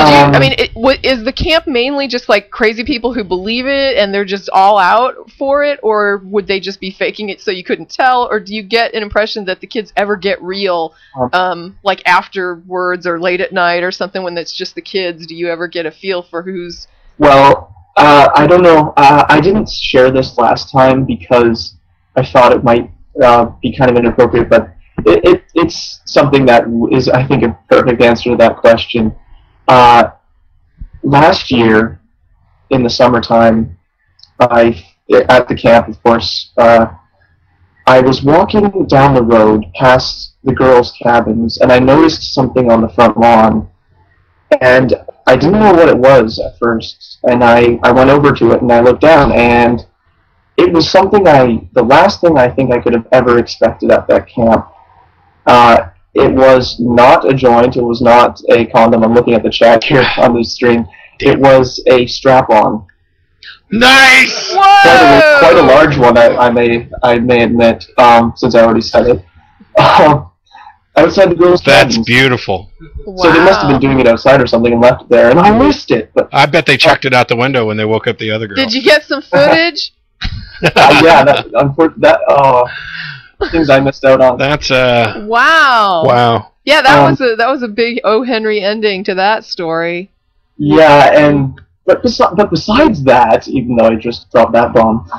I mean, is the camp mainly just like crazy people who believe it and they're just all out for it, or would they just be faking it so you couldn't tell, or do you get an impression that the kids ever get real, like afterwards or late at night or something when it's just the kids? Do you ever get a feel for who's... Well, I don't know. I didn't share this last time because I thought it might be kind of inappropriate, but it's something that is, I think, a perfect answer to that question. Last year, in the summertime, at the camp, of course, I was walking down the road past the girls' cabins, and I noticed something on the front lawn, and I didn't know what it was at first, and I went over to it, and I looked down, and it was something the last thing I think I could have ever expected at that camp. It was not a joint. It was not a condom. I'm looking at the chat here on the stream. It was a strap-on. Nice! Whoa! Quite a large one, I may admit, since I already said it. Outside the girls' That's cabins. beautiful. Wow. So they must have been doing it outside or something and left it there, and I missed it. But I bet they chucked it out the window when they woke up the other girl. Did you get some footage? yeah, things I missed out on. That's Wow. Yeah, that was a big O. Henry ending to that story. Yeah, but besides that, even though I just dropped that bomb,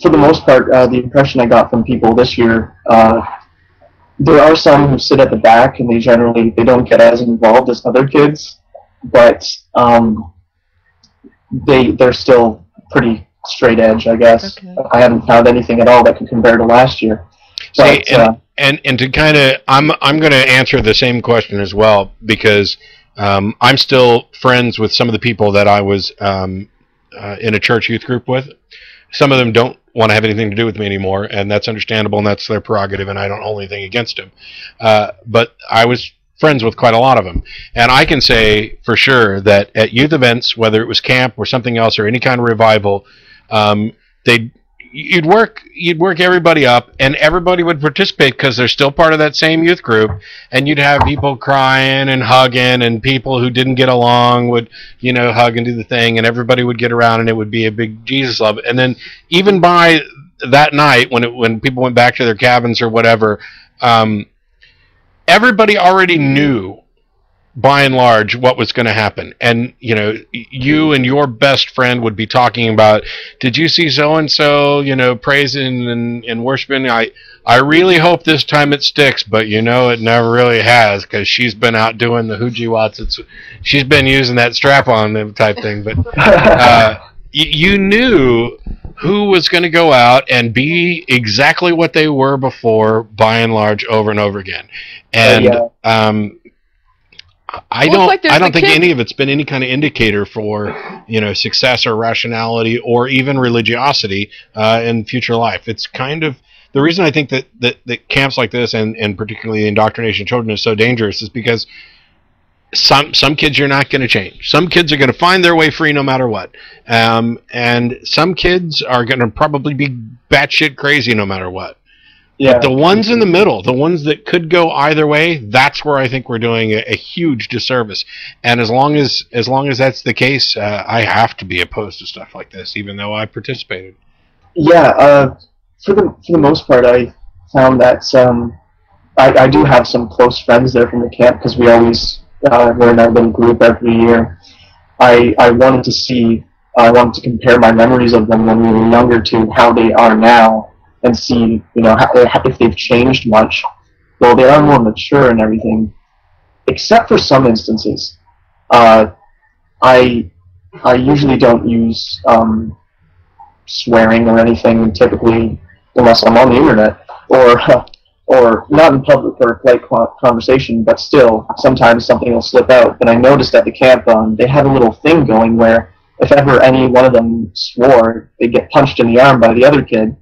for the most part, the impression I got from people this year, there are some who sit at the back and they don't get as involved as other kids, but they're still pretty straight edge, I guess. Okay. I haven't found anything at all that could compare to last year. But, see, and to kind of, I'm going to answer the same question as well, because I'm still friends with some of the people that I was in a church youth group with. Some of them don't want to have anything to do with me anymore, and that's understandable, and that's their prerogative, and I don't hold anything against them. But I was friends with quite a lot of them, and I can say for sure that at youth events, whether it was camp or something else or any kind of revival, you'd work everybody up, and everybody would participate because they're still part of that same youth group, and you'd have people crying and hugging, and people who didn't get along would, hug and do the thing, and everybody would get around, and it would be a big Jesus love. And then even by that night, when people went back to their cabins or whatever, everybody already knew, by and large, what was going to happen. And you and your best friend would be talking about, did you see so and so praising and worshiping? I really hope this time it sticks, but it never really has, because she's been out doing the hoogie watts. She's been using that strap on type thing. But you knew who was going to go out and be exactly what they were before, by and large, over and over again. And I don't think any of it's been any kind of indicator for success or rationality or even religiosity in future life. It's kind of the reason I think that camps like this and particularly indoctrination of children is so dangerous is because some kids you're not going to change. Some kids are going to find their way free no matter what, and some kids are going to probably be batshit crazy no matter what. Yeah. But the ones in the middle, the ones that could go either way, that's where I think we're doing a huge disservice. And as long as that's the case, I have to be opposed to stuff like this, even though I participated. Yeah, for the most part, I found that I do have some close friends there from the camp because we always were in our little group every year. I wanted to compare my memories of them when we were younger to how they are now, and see, if they've changed much. Well, they are more mature and everything, except for some instances. I usually don't use swearing or anything typically, unless I'm on the internet or not in public or polite conversation. But still, sometimes something will slip out. And I noticed at the camp they had a little thing going where if ever any one of them swore, they'd get punched in the arm by the other kid.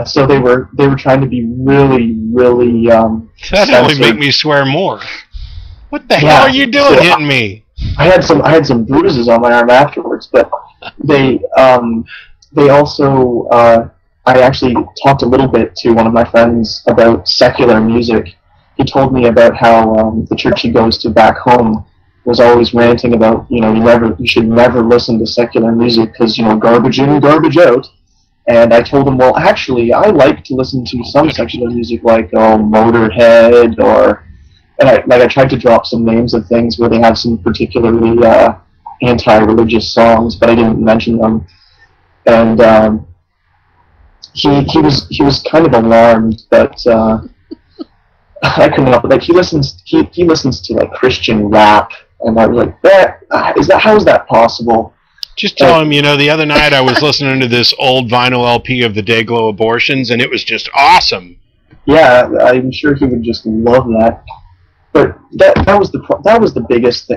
So they were trying to be really, really. That only make me swear more. What the hell are you doing, hitting me? I had some bruises on my arm afterwards, but they also I actually talked a little bit to one of my friends about secular music, he told me about how the church he goes to back home was always ranting about, you should never listen to secular music because, garbage in, garbage out. And I told him, well, actually, I like to listen to some secular music like Motorhead, and I tried to drop some names of things where they have some particularly anti-religious songs, but I didn't mention them. And he was kind of alarmed, but I couldn't help it. Like he listens to like Christian rap, and I was like, how is that possible? Just tell him, the other night I was listening to this old vinyl LP of the Dayglow Abortions, and it was just awesome. Yeah, I'm sure he would just love that. But that was the biggest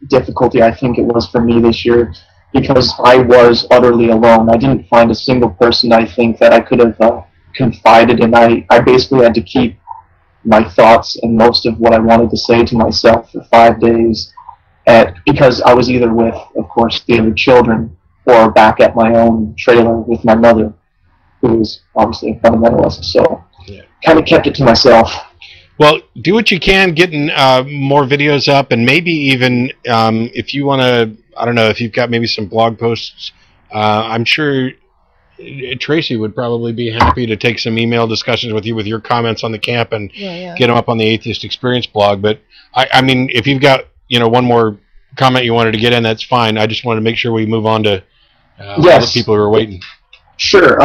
difficulty I think it was for me this year, because I was utterly alone. I didn't find a single person I think that I could have confided in. I basically had to keep my thoughts and most of what I wanted to say to myself for 5 days. Because I was either with, of course, the other children, or back at my own trailer with my mother, who was obviously a fundamentalist, so kind of kept it to myself. Well, do what you can, getting more videos up, and maybe even if you want to, I don't know, if you've got maybe some blog posts, I'm sure Tracy would probably be happy to take some email discussions with you with your comments on the camp and get them up on the Atheist Experience blog. But, I mean, if you've got one more comment you wanted to get in, that's fine. I just wanted to make sure we move on to all the people who are waiting. Sure.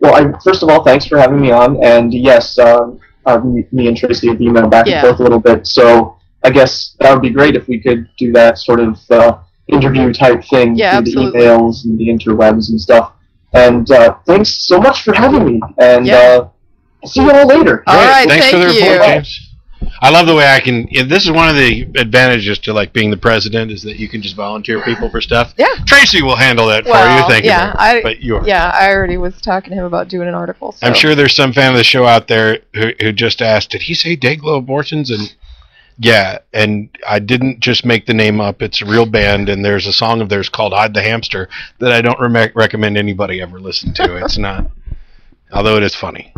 Well, first of all, thanks for having me on. And yes, me and Tracy have emailed back and forth a little bit. So I guess that would be great if we could do that sort of interview type thing through the emails and the interwebs and stuff. And thanks so much for having me. And see you all later. All right, thanks for the report, you. James. I love the way I can. This is one of the advantages to like being the president, is that you can just volunteer people for stuff. Yeah. Tracy will handle that for you. Thank you. But you are. Yeah, I already was talking to him about doing an article. So. I'm sure there's some fan of the show out there who just asked, "Did he say Dayglow Abortions?" And yeah, and I didn't just make the name up. It's a real band, and there's a song of theirs called "Hide the Hamster" that I don't recommend anybody ever listen to. It's not, although it is funny.